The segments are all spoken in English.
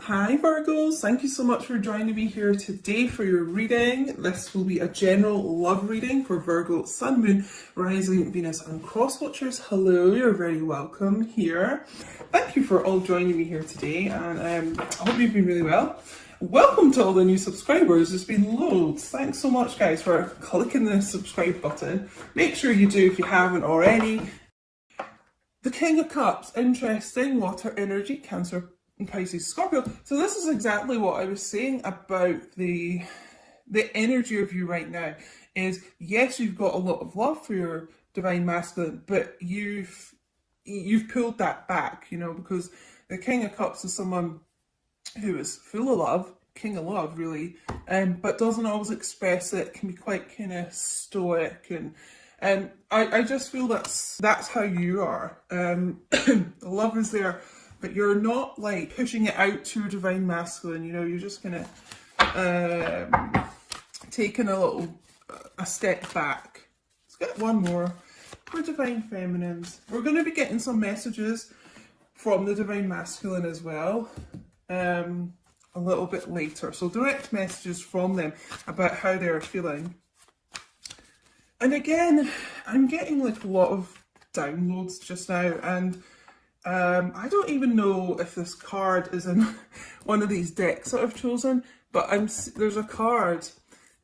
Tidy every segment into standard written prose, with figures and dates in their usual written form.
Hi Virgos, thank you so much for joining me here today for your reading. This will be a general love reading for Virgo, Sun, Moon, Rising, Venus and Cross Watchers. Hello, you're very welcome here. Thank you for all joining me here today and I hope you've been really well. Welcome to all the new subscribers, there's been loads. Thanks so much guys for clicking the subscribe button. Make sure you do if you haven't already. The King of Cups, interesting, water energy, Cancer, Pisces, Scorpio. So this is exactly what I was saying about the energy of you right now. Is yes, you've got a lot of love for your divine masculine, but you've pulled that back, because the King of Cups is someone who is full of love, king of love, really, but doesn't always express it. Can be quite kind of stoic and I just feel that's how you are. Love is there, but you're not like pushing it out to your divine masculine, you're just kind of taking a step back. Let's get one more for divine feminines. We're going to be getting some messages from the divine masculine as well a little bit later. So direct messages from them about how they're feeling. And again, I'm getting like a lot of downloads just now, and I don't even know if this card is in one of these decks that I've chosen, but there's a card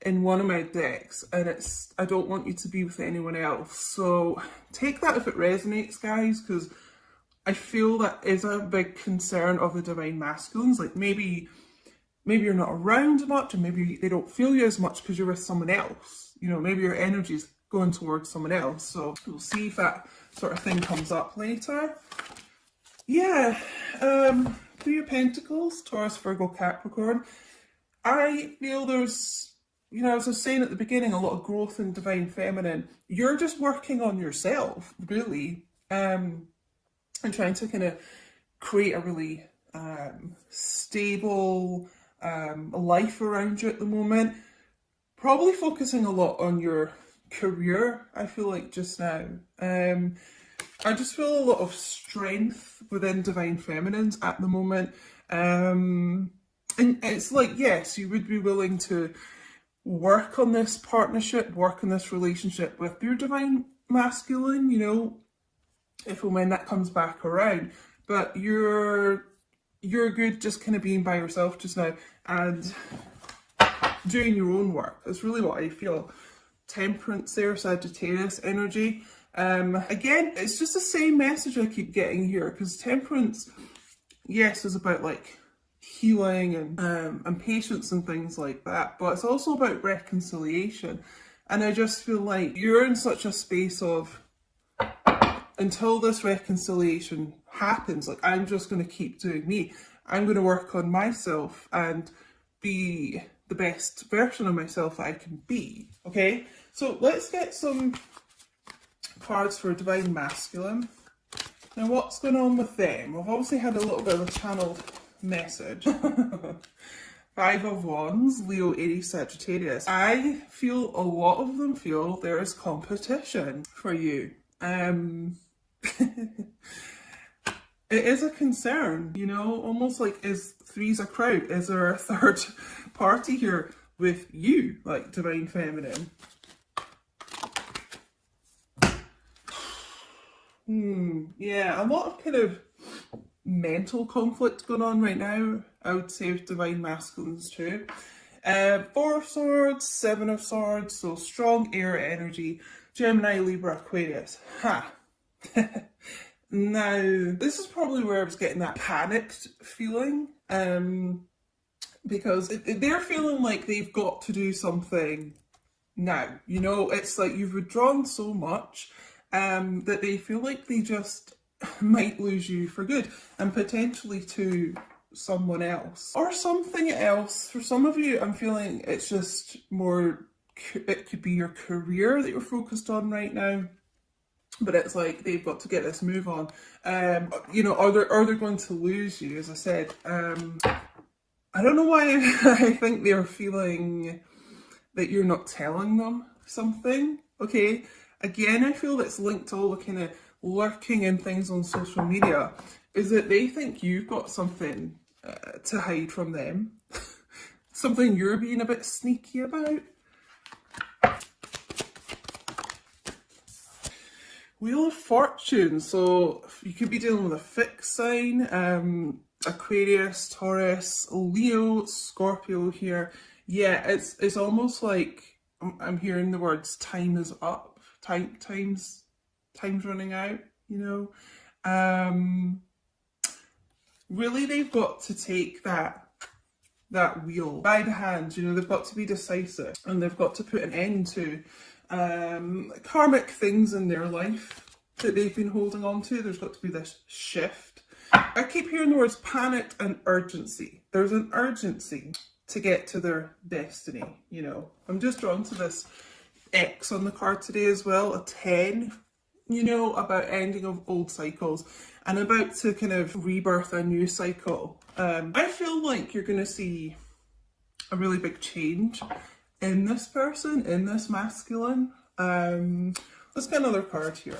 in one of my decks, and it's I don't want you to be with anyone else. So take that if it resonates, guys, because I feel that is a big concern of the divine masculines. Like maybe you're not around much, and maybe they don't feel you as much because you're with someone else. Maybe your energy's going towards someone else. So we'll see if that sort of thing comes up later. Yeah, Three of Pentacles, Taurus, Virgo, Capricorn. I feel there's, as I was saying at the beginning, a lot of growth in divine feminine. You're just working on yourself, really, and trying to kind of create a really stable life around you at the moment. Probably focusing a lot on your career, I feel like, just now. I just feel a lot of strength within divine feminines at the moment. And it's like, yes, you would be willing to work on this partnership, work on this relationship with your divine masculine, if and when that comes back around. But you're good just kind of being by yourself just now and doing your own work. That's really what I feel. Temperance there, Sagittarius energy. Again, it's just the same message I keep getting here, because temperance, yes, is about like healing and patience and things like that, but it's also about reconciliation. And I just feel like you're in such a space of, until this reconciliation happens, like, I'm just going to keep doing me. I'm going to work on myself and be the best version of myself that I can be. Okay, so let's get some cards for divine masculine. Now, what's going on with them? We've obviously had a little bit of a channeled message. Five of Wands, Leo, Aries, Sagittarius. I feel a lot of them feel there is competition for you. It is a concern, almost like, is three's a crowd? Is there a third party here with you, like divine feminine? Yeah, a lot of kind of mental conflict going on right now, I would say, with divine masculines too. Four of Swords, Seven of Swords, so strong air energy, Gemini, Libra, Aquarius. Now, this is probably where I was getting that panicked feeling, because they're feeling like they've got to do something now. It's like you've withdrawn so much that they feel like they just might lose you for good, and potentially to someone else or something else. For some of you, I'm feeling it's just more, it could be your career that you're focused on right now. But it's like they've got to get this move on. Are they going to lose you? As I said, I don't know why I think they're feeling that you're not telling them something. Okay, again, I feel that's linked to all the kind of lurking and things on social media. Is that they think you've got something to hide from them. Something you're being a bit sneaky about. Wheel of Fortune. So you could be dealing with a fixed sign, Aquarius, Taurus, Leo, Scorpio here. Yeah, it's almost like I'm hearing the words time is up, time's running out, you know. Really they've got to take that wheel by the hand, you know, they've got to be decisive and they've got to put an end to karmic things in their life that they've been holding on to. There's got to be this shift. I keep hearing the words panic and urgency. There's an urgency to get to their destiny, you know. I'm just drawn to this X on the card today as well, a 10, you know, about ending of old cycles and about to kind of rebirth a new cycle. I feel like you're going to see a really big change in this person, in this masculine. Let's get another card here.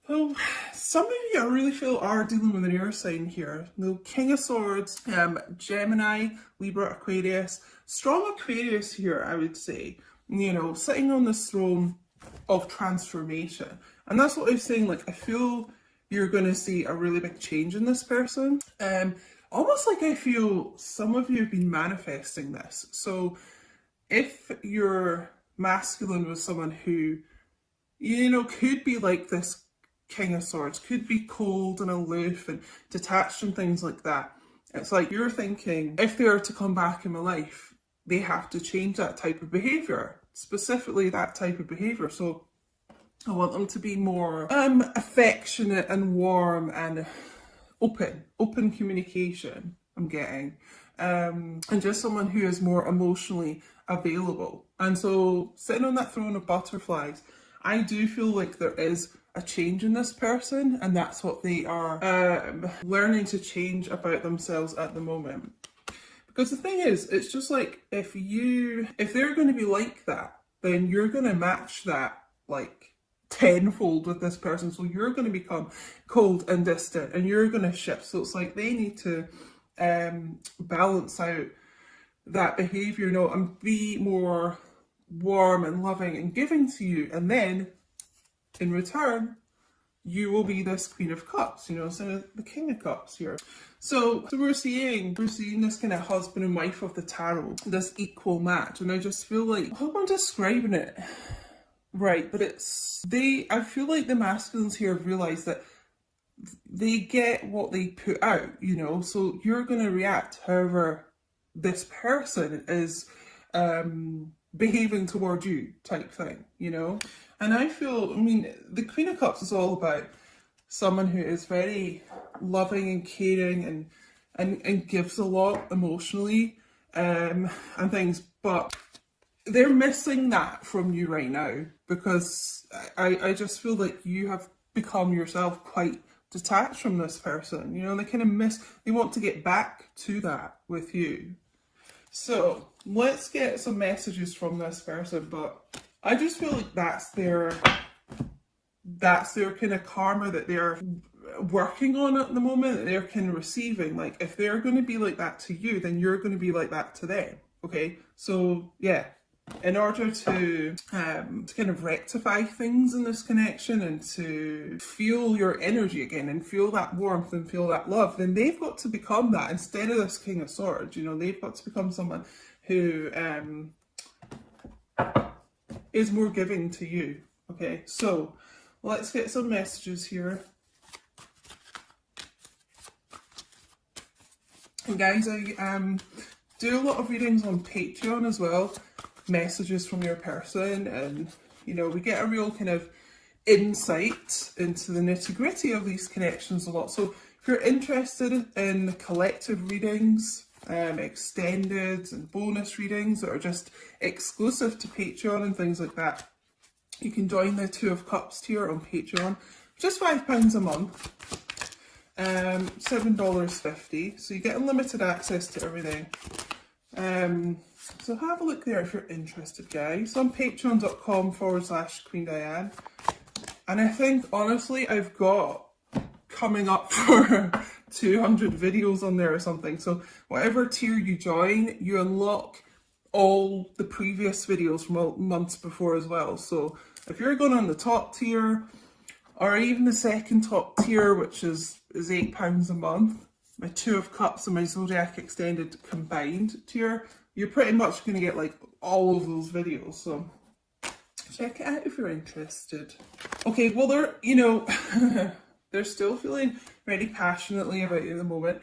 So, some of you I really feel are dealing with an air sign here. The King of Swords, Gemini, Libra, Aquarius. Strong Aquarius here, I would say. You know, sitting on this throne of transformation. And that's what I was saying, like, I feel you're going to see a really big change in this person. Almost like I feel some of you have been manifesting this. So if your masculine was someone who, you know, could be like this King of Swords, could be cold and aloof and detached and things like that, it's like you're thinking, if they are to come back in my life, they have to change that type of behaviour, specifically that type of behaviour. So I want them to be more affectionate and warm and open communication, I'm getting. And just someone who is more emotionally available. And so sitting on that throne of butterflies, I do feel like there is a change in this person, and that's what they are learning to change about themselves at the moment. Because the thing is, it's just like if they're going to be like that, then you're going to match that like tenfold with this person. So you're going to become cold and distant and you're going to shift. So it's like they need to balance out that behavior, you know, and be more warm and loving and giving to you. And then in return, you will be this Queen of Cups, you know, so the King of Cups here. So we're seeing this kind of husband and wife of the tarot, this equal match. And I just feel like, I hope I'm describing it right, but I feel like the masculines here have realised that they get what they put out, you know, so you're going to react however this person is behaving toward you type thing, you know. And I feel, I mean, the Queen of Cups is all about someone who is very loving and caring and gives a lot emotionally and things, but they're missing that from you right now, because I just feel like you have become yourself quite detached from this person, you know. They kind of they want to get back to that with you. So let's get some messages from this person, but I just feel like that's their kind of karma that they're working on at the moment, that they're kind of receiving. Like, if they're going to be like that to you, then you're going to be like that to them. Okay, so yeah, in order to kind of rectify things in this connection and to feel your energy again and feel that warmth and feel that love, then they've got to become that instead of this King of Swords. You know, they've got to become someone who is more giving to you. Okay, so let's get some messages here. And guys, I do a lot of readings on Patreon as well, messages from your person, and you know, we get a real kind of insight into the nitty-gritty of these connections a lot. So if you're interested in the collective readings, extended and bonus readings that are just exclusive to Patreon and things like that, you can join the Two of Cups tier on Patreon, just £5 a month, $7.50, so you get unlimited access to everything. So have a look there if you're interested, guys. On patreon.com/Queen Diane. And I think, honestly, I've got coming up for 200 videos on there or something. So whatever tier you join, you unlock all the previous videos from months before as well. So if you're going on the top tier, or even the second top tier, which is £8 a month, my Two of Cups and my Zodiac Extended combined tier, you're pretty much going to get like all of those videos. So check it out if you're interested. Okay, well, they're, you know, they're still feeling very passionately about you at the moment.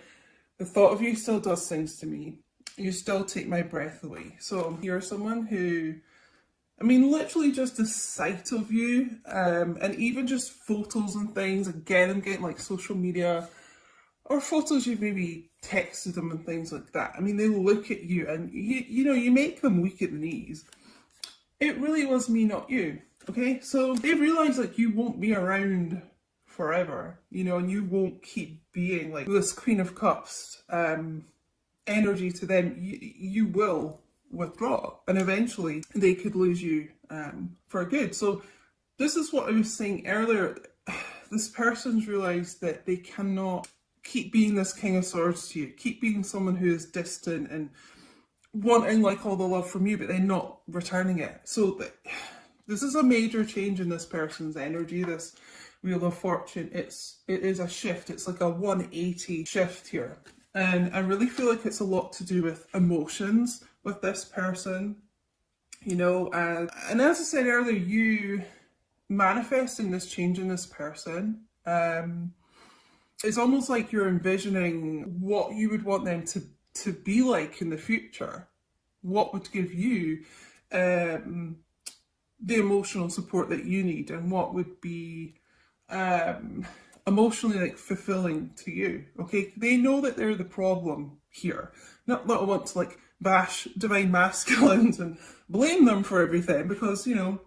The thought of you still does things to me. You still take my breath away. So you're someone who, I mean, literally just the sight of you, and even just photos and things, again, I'm getting like social media, or photos you've maybe texted them and things like that. I mean, they look at you and you know, you make them weak at the knees. It really was me, not you. Okay, so they realise like you won't be around forever, you know, and you won't keep being like this Queen of Cups energy to them. You will withdraw, and eventually they could lose you for good. So this is what I was saying earlier. This person's realised that they cannot keep being this King of Swords to you, keep being someone who is distant and wanting like all the love from you, but then not returning it. So this is a major change in this person's energy, this Wheel of Fortune. It is a shift. It's like a 180 shift here. And I really feel like it's a lot to do with emotions with this person, you know, and as I said earlier, you manifesting this change in this person, it's almost like you're envisioning what you would want them to be like in the future. What would give you the emotional support that you need, and what would be emotionally like fulfilling to you. Okay, they know that they're the problem here. Not that I want to like bash divine masculines and blame them for everything, because you know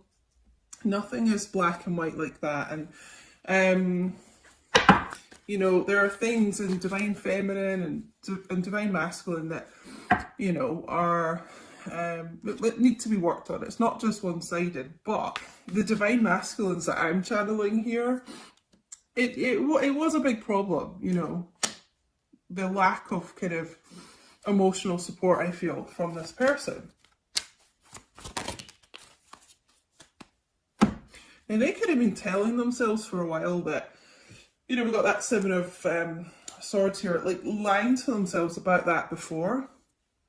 nothing is black and white like that. And you know, there are things in divine feminine and divine masculine that, you know, are that need to be worked on. It's not just one-sided, but the divine masculines that I'm channeling here, it was a big problem, you know, the lack of kind of emotional support I feel from this person. And they could have been telling themselves for a while that, you know, we got that Seven of Swords here, like lying to themselves about that before.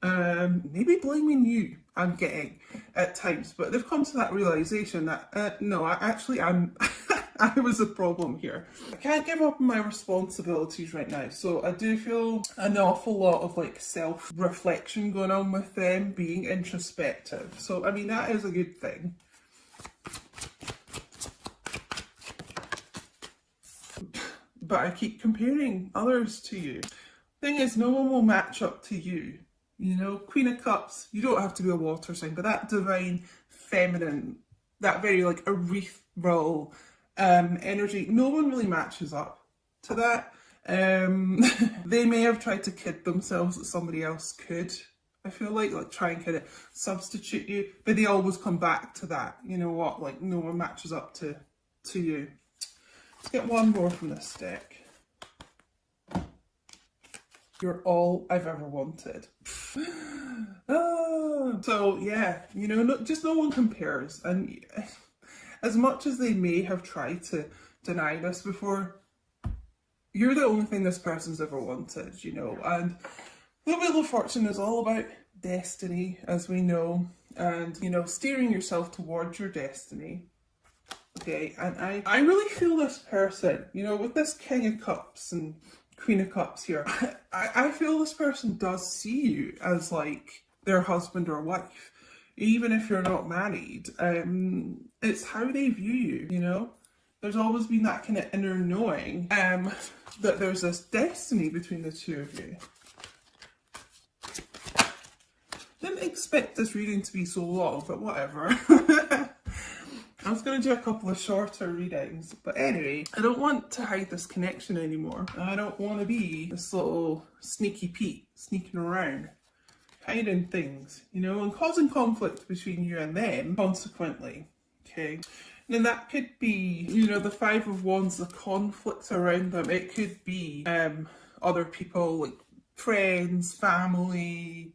Maybe blaming you, I'm getting at times, but they've come to that realization that no, I'm I was the problem here. I can't give up on my responsibilities right now, so I do feel an awful lot of like self-reflection going on with them, being introspective. So I mean, that is a good thing. But I keep comparing others to you. Thing is, no one will match up to you. You know, Queen of Cups, you don't have to be a water sign, but that divine feminine, that very like ethereal energy, no one really matches up to that. They may have tried to kid themselves that somebody else could, I feel like try and kind of substitute you, but they always come back to that. You know what, like no one matches up to you. Let's get one more from this deck. You're all I've ever wanted. So yeah, you know, just no one compares. And as much as they may have tried to deny this before, you're the only thing this person's ever wanted, you know. And the Wheel of Fortune is all about destiny, as we know, and, you know, steering yourself towards your destiny. Okay, and I really feel this person, you know, with this King of Cups and Queen of Cups here, I feel this person does see you as like their husband or wife, even if you're not married. It's how they view you, you know. There's always been that kind of inner knowing that there's this destiny between the two of you. Didn't expect this reading to be so long, but whatever. I was going to do a couple of shorter readings, but anyway, I don't want to hide this connection anymore. I don't want to be this little sneaky Pete sneaking around. hiding things, you know, and causing conflict between you and them, consequently, okay? And that could be, you know, the Five of Wands, the conflicts around them. It could be other people, like friends, family,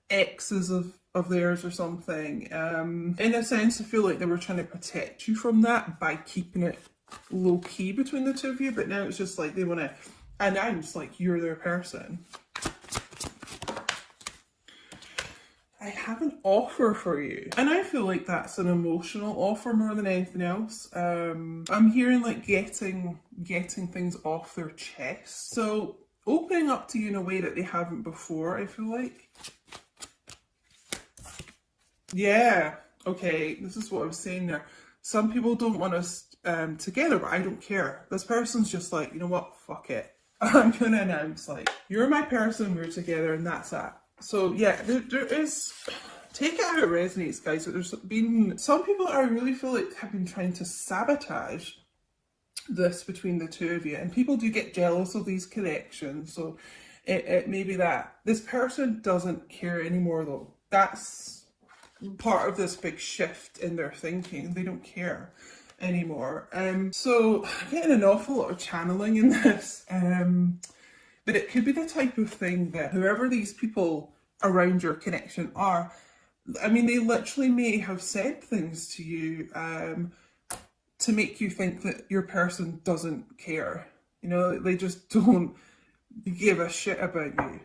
exes of theirs or something. In a sense, I feel like they were trying to protect you from that by keeping it low key between the two of you, but now it's just like they want to announce like you're their person. I have an offer for you, and I feel like that's an emotional offer more than anything else. I'm hearing like getting things off their chest, so opening up to you in a way that they haven't before, I feel like. Yeah, okay, this is what I was saying there. Some people don't want us together, but I don't care. This person's just like, you know what, fuck it. I'm gonna announce like, you're my person, we're together, and that's that. So yeah, there is, take it how it resonates, guys, but there's been some people I really feel like have been trying to sabotage this between the two of you, and people do get jealous of these connections, so it may be that. This person doesn't care anymore though. That's part of this big shift in their thinking. They don't care anymore. So I'm getting an awful lot of channeling in this. But it could be the type of thing that whoever these people around your connection are, I mean, they literally may have said things to you to make you think that your person doesn't care. You know, they just don't give a shit about you.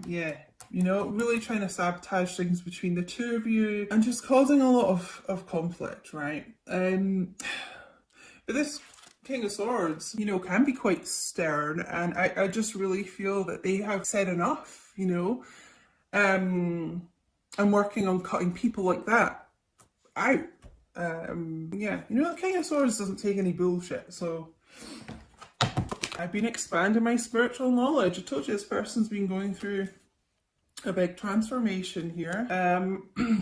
Yeah, you know, really trying to sabotage things between the two of you and just causing a lot of conflict, right? But this King of Swords, you know, can be quite stern, and I just really feel that they have said enough, you know. I'm working on cutting people like that out. Yeah, you know, the King of Swords doesn't take any bullshit, so I've been expanding my spiritual knowledge. I told you this person's been going through a big transformation here.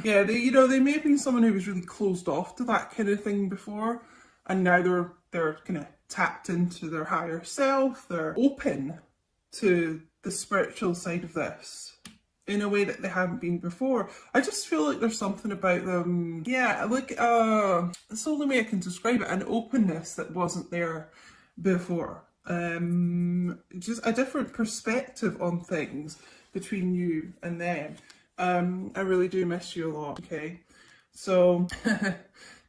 Yeah, they may have been someone who was really closed off to that kind of thing before, and now they're kind of tapped into their higher self. They're open to the spiritual side of this in a way that they haven't been before. I just feel like there's something about them, yeah, like that's the only way I can describe it, an openness that wasn't there before. Just a different perspective on things between you and them. I really do miss you a lot, okay? So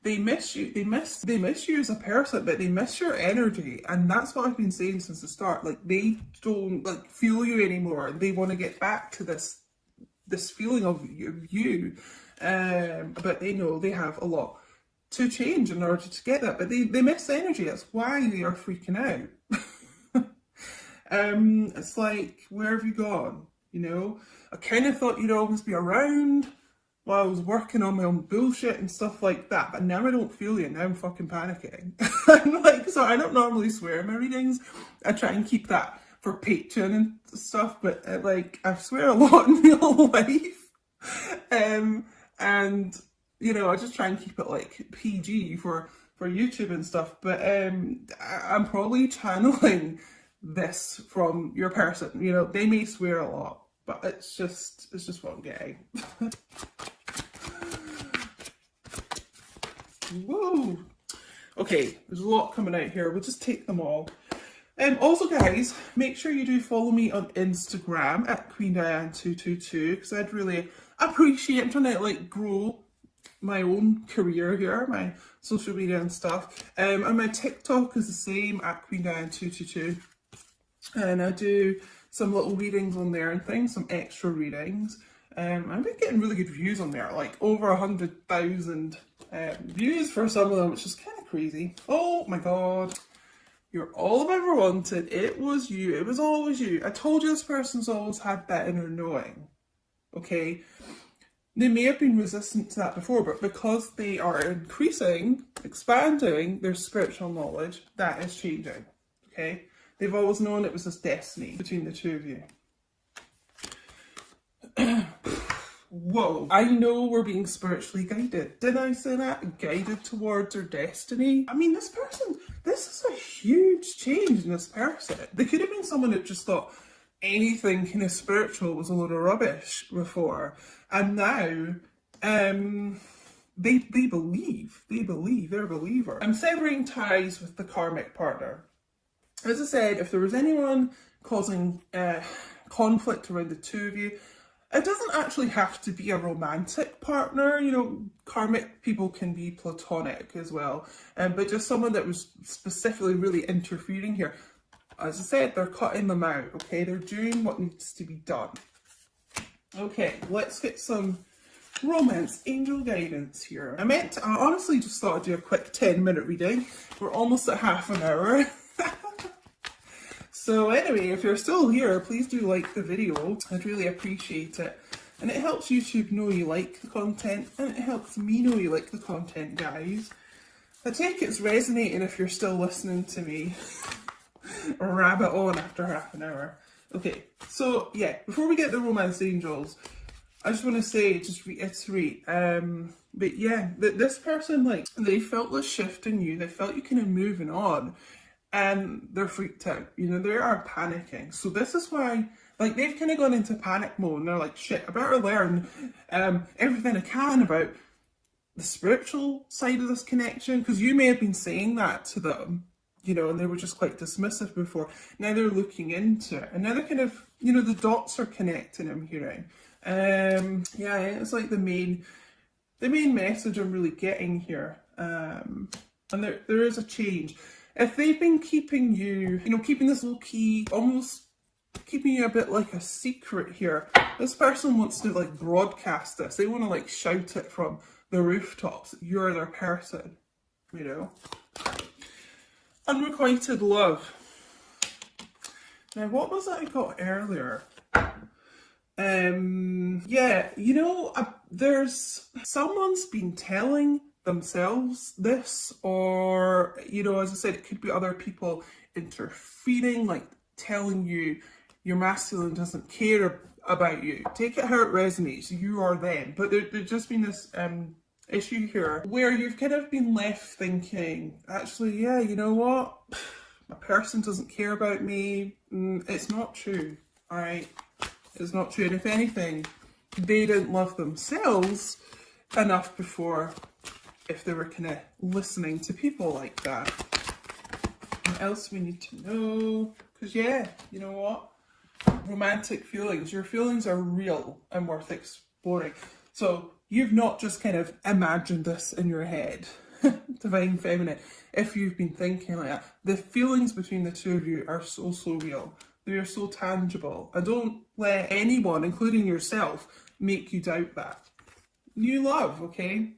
they miss you, they miss you as a person, but they miss your energy, and that's what I've been saying since the start. Like, they don't like feel you anymore. They want to get back to this feeling of you, but they know they have a lot to change in order to get that, but they miss the energy. That's why they are freaking out. It's like, where have you gone? You know, I kind of thought you'd always be around while I was working on my own bullshit and stuff like that, but now I don't feel you. Now I'm fucking panicking. I'm like, so I don't normally swear in my readings. I try and keep that for Patreon and stuff, but like, I swear a lot in real life. And you know, I just try and keep it like PG for YouTube and stuff, but I'm probably channeling this from your person. You know, they may swear a lot, but it's just what I'm getting. Whoa. Okay, there's a lot coming out here. We'll just take them all. Also, guys, make sure you do follow me on Instagram at QueenDiane222, because I'd really appreciate, I'm trying to like grow my own career here, my social media and stuff. And my TikTok is the same, at QueenDiane222. And I do some little readings on there and things, some extra readings. I've been getting really good views on there, like over 100,000 views for some of them, which is kind of crazy. Oh my god. You're all I've ever wanted. It was you. It was always you. I told you this person's always had that inner knowing. Okay? They may have been resistant to that before, but because they are increasing, expanding their spiritual knowledge, that is changing. Okay? They've always known it was this destiny between the two of you. Whoa. I know we're being spiritually guided. Did I say that? Guided towards their destiny? I mean, this person, this is a huge change in this person. They could have been someone that just thought anything kind of spiritual was a load of rubbish before, and now they believe, they're a believer. I'm severing ties with the karmic partner. As I said, if there was anyone causing conflict around the two of you, it doesn't actually have to be a romantic partner. You know, karmic people can be platonic as well, but just someone that was specifically really interfering here. As I said, they're cutting them out, okay? They're doing what needs to be done. Okay, let's get some romance angel guidance here. I honestly just thought I'd do a quick 10-minute reading. We're almost at half an hour. So anyway, if you're still here, please do like the video. I'd really appreciate it. And it helps YouTube know you like the content, and it helps me know you like the content, guys. I take it's resonating if you're still listening to me rabbit on after half an hour. Okay, so yeah, before we get the romance angels, I just want to say, just reiterate, but yeah, this person, like, they felt the shift in you, they felt you kind of moving on, and they're freaked out, you know, they are panicking. So this is why, like, they've kind of gone into panic mode, and they're like, shit, I better learn everything I can about the spiritual side of this connection, because you may have been saying that to them, you know, and they were just quite dismissive before. Now they're looking into it, and now they're kind of, you know, the dots are connecting, I'm hearing. Yeah, it's like the main message I'm really getting here. And there is a change. If they've been keeping you, you know, keeping this low key, almost keeping you a bit like a secret here, this person wants to like broadcast this. They want to like shout it from the rooftops. You're their person, you know. Unrequited love. Now, what was that I got earlier? Yeah, you know, there's someone's been telling themselves this, or, you know, as I said, it could be other people interfering, like telling you your masculine doesn't care about you. Take it how it resonates, you are them. But there's just been this issue here where you've kind of been left thinking, actually, yeah, you know what, my person doesn't care about me. It's not true, all right? It's not true. And if anything, they didn't love themselves enough before, if they were kind of listening to people like that. What else we need to know? Because yeah, you know what? Romantic feelings. Your feelings are real and worth exploring. So you've not just kind of imagined this in your head. Divine Feminine. If you've been thinking like that, the feelings between the two of you are so real. They are so tangible. And don't let anyone, including yourself, make you doubt that. New love, okay?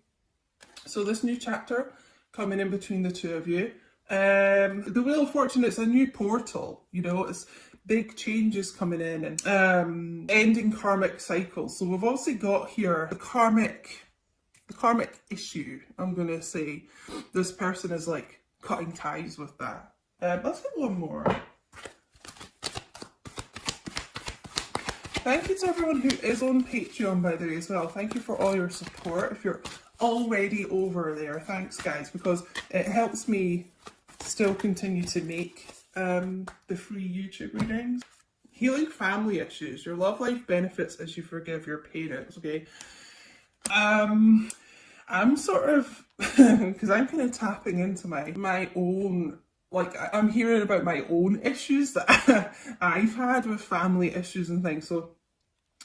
So this new chapter coming in between the two of you. The Wheel of Fortune, it's a new portal, you know, it's big changes coming in and ending karmic cycles. So we've also got here the karmic issue, I'm going to say. This person is like cutting ties with that. Let's get one more. Thank you to everyone who is on Patreon, by the way, as well. Thank you for all your support. If you're already over there, thanks, guys, because it helps me still continue to make the free YouTube readings. Healing family issues. Your love life benefits as you forgive your parents, okay? I'm sort of, because I'm kind of tapping into my own, like, I'm hearing about my own issues that I've had with family issues and things. So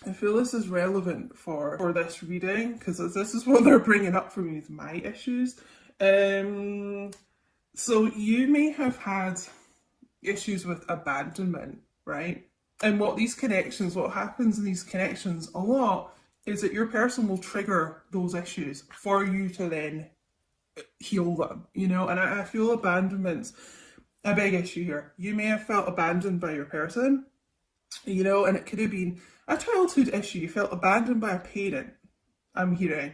I feel this is relevant for this reading, because this is what they're bringing up for me, is my issues. So you may have had issues with abandonment, right? And what happens in these connections a lot is that your person will trigger those issues for you to then heal them, you know? And I feel abandonment's a big issue here. You may have felt abandoned by your person, you know, and it could have been a childhood issue. You felt abandoned by a parent, I'm hearing.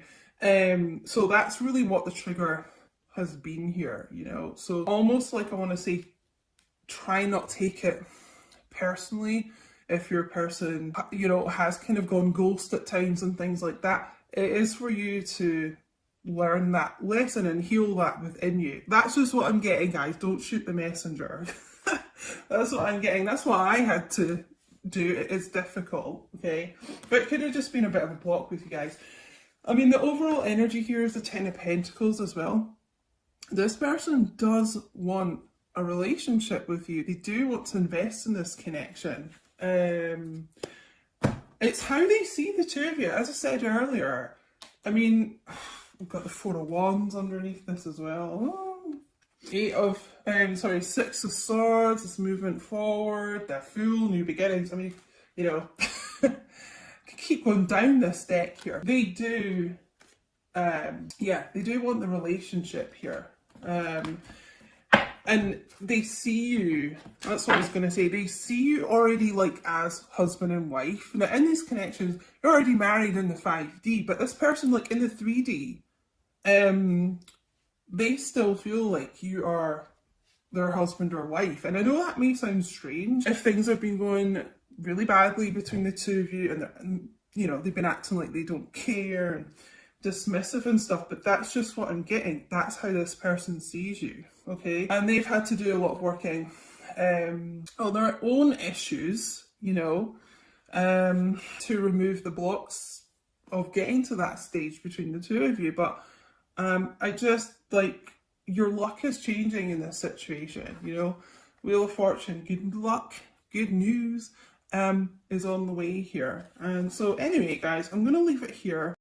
So that's really what the trigger has been here, you know? So almost like, I want to say, try not take it personally if your person, you know, has kind of gone ghost at times and things like that. It is for you to learn that lesson and heal that within you. That's just what I'm getting, guys. Don't shoot the messenger. That's what I'm getting. That's what I had to do. It is difficult, okay? But it could have just been a bit of a block with you guys. I mean, the overall energy here is the Ten of Pentacles as well. This person does want a relationship with you. They do want to invest in this connection. It's how they see the two of you. As I said earlier, I mean, we've got the Four of Wands underneath this as well. Six of Swords, this movement forward, the Fool, new beginnings. I mean, you know, keep going down this deck here. They do, they do want the relationship here. And they see you, that's what I was going to say, they see you already like as husband and wife. Now in these connections, you're already married in the 5D, but this person like in the 3D, they still feel like you are their husband or wife. And I know that may sound strange if things have been going really badly between the two of you and you know, they've been acting like they don't care and dismissive and stuff, but that's just what I'm getting. That's how this person sees you, okay? And they've had to do a lot of working on their own issues, you know, to remove the blocks of getting to that stage between the two of you. But I just, like, your luck is changing in this situation, you know? Wheel of Fortune, good luck, good news is on the way here. And so anyway, guys, I'm going to leave it here.